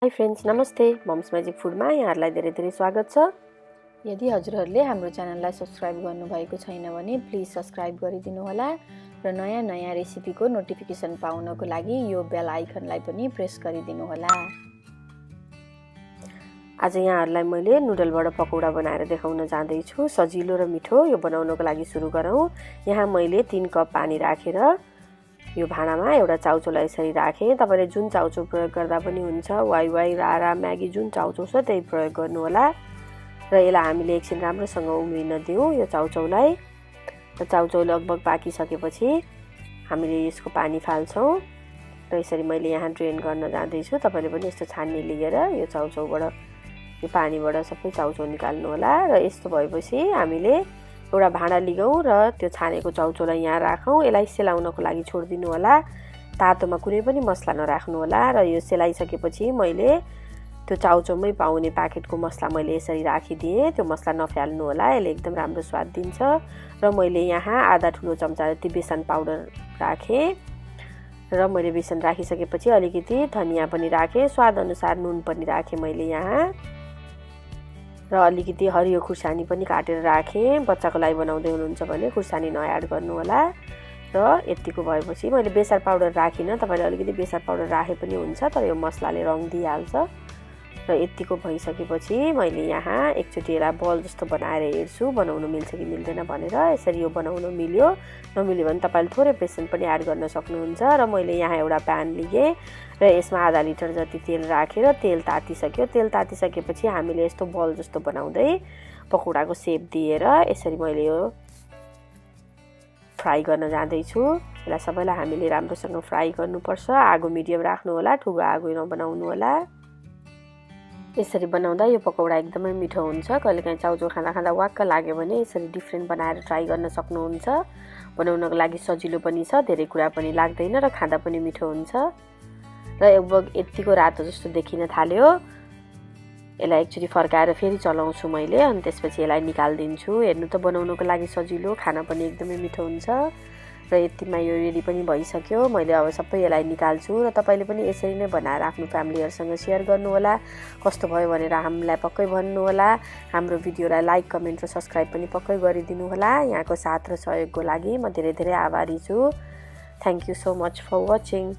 High friends, नमस्ते। Mums magic फुडमा यहाँहरूलाई धेरै धेरै स्वागत छ। यदि हजुरहरूले हाम्रो च्यानललाई सब्स्क्राइब गर्नुभएको छैन भने प्लिज सब्स्क्राइब गरिदिनु होला र नयाँ नयाँ रेसिपीको नोटिफिकेसन पाउनको लागि यो बेल आइकनलाई पनि प्रेस गरिदिनु होला। आज यहाँहरूलाई मैले नुडलबाट पकौडा बनाएर देखाउन जाँदैछु। सजिलो र मिठो यो बनाउनको लागि सुरु गरौँ। यहाँ मैले 3 कप पानी राखेर यो भाँडामा एउटा चाउचाउलाई यसरी राखेँ। तपाईले जुन चाउचाउ प्रयोग गर्दा पनि हुन्छ, वाइ रारा म्यागी जुन चाउचाउ छ त्यही प्रयोग गर्नु होला। र यसलाई हामीले एकछिन राम्रोसँग उम्रिन दिउँ यो चाउचाउलाई। र चाउचाउ लगभग पाकिसकेपछि हामीले यसको पानी फाल्छौँ र यसरी मैले यहाँ ड्रेन गर्न जाँदैछु। तपाईले पनि यस्तो छान्नी लिएर यो चाउचाउबाट यो पानीबाट सबै चाउचाउ निकाल्नु होला। र यस्तो भएपछि हामीले एउटा भाँडा लिगौँ र त्यो छानेको चाउचाउलाई यहाँ राखौँ। यसलाई सेलाउनको लागि छोडिदिनु होला। तातोमा कुनै पनि मसला नराख्नु होला। र यो सेलाइसकेपछि मैले त्यो चाउचाउमै पाउने प्याकेटको मसला मैले यसरी राखिदिएँ। त्यो मसला नफ्याल्नु होला, यसले एकदम राम्रो स्वाद दिन्छ। र मैले यहाँ आधा ठुलो चम्चा जति बेसन पाउडर राखेँ। र मैले बेसन राखिसकेपछि अलिकति धनियाँ पनि राखेँ। स्वादअनुसार नुन पनि राखेँ मैले यहाँ। र अलिकति हरियो खुर्सानी पनि काटेर राखेँ। बच्चाको लागि बनाउँदै हुनुहुन्छ भने खुर्सानी नयाड गर्नु होला। र यतिको भएपछि मैले बेसार पाउडर राखिनँ। तपाईले अलिकति बेसार पाउडर राखे पनि हुन्छ, तर यो मसलाले रङ दिइहाल्छ। र यतिको भइसकेपछि मैले यहाँ एकचोटि यसलाई बल जस्तो बनाएर हेर्छु बनाउनु मिल्छ कि मिल्दैन भनेर। यसरी यो बनाउनु मिल्यो, नमिल्यो भने तपाईले थोरै बेसन पनि एड गर्न सक्नुहुन्छ। र मैले यहाँ एउटा प्यान लिएँ र यसमा आधा लिटर जति तेल राखेर तेल तातिसक्यो। तेल तातिसकेपछि हामीले यस्तो बल जस्तो बनाउँदै पकौडाको सेप दिएर यसरी मैले यो फ्राई गर्न जाँदैछु। यसलाई सबैलाई हामीले राम्रोसँग फ्राई गर्नुपर्छ। आगो मिडियम राख्नु होला, ठुलो आगो नबनाउनु होला। यसरी बनाउँदा यो पकौडा एकदमै मिठो हुन्छ। कहिलेकाहीँ चाउचाउ खाँदा खाँदा वाक्क लाग्यो भने यसरी डिफ्रेन्ट बनाएर ट्राई गर्न सक्नुहुन्छ। बनाउनको लागि सजिलो पनि छ, धेरै कुरा पनि लाग्दैन र खाँदा पनि मिठो हुन्छ। र लगभग यतिको रातो जस्तो देखिन थाल्यो। यसलाई एकचोटि फर्काएर फेरि चलाउँछु मैले, अनि त्यसपछि यसलाई निकालिदिन्छु। हेर्नु त बनाउनको लागि सजिलो, खाना पनि एकदमै मिठो हुन्छ। र यतिमा यो रेडी पनि भइसक्यो। मैले अब सबै यसलाई निकाल्छु र तपाईले पनि यसरी नै बनाएर आफ्नो फ्यामिलीहरुसँग शेयर गर्नु होला। कस्तो भयो भनेर हामीलाई पक्कै भन्नु होला। हाम्रो भिडियोलाई लाइक, कमेन्ट र सब्स्क्राइब पनि पक्कै गरिदिनु होला। यहाँको साथ र सहयोगको लागि म धेरै धेरै आभारी छु। Thank you so much for watching.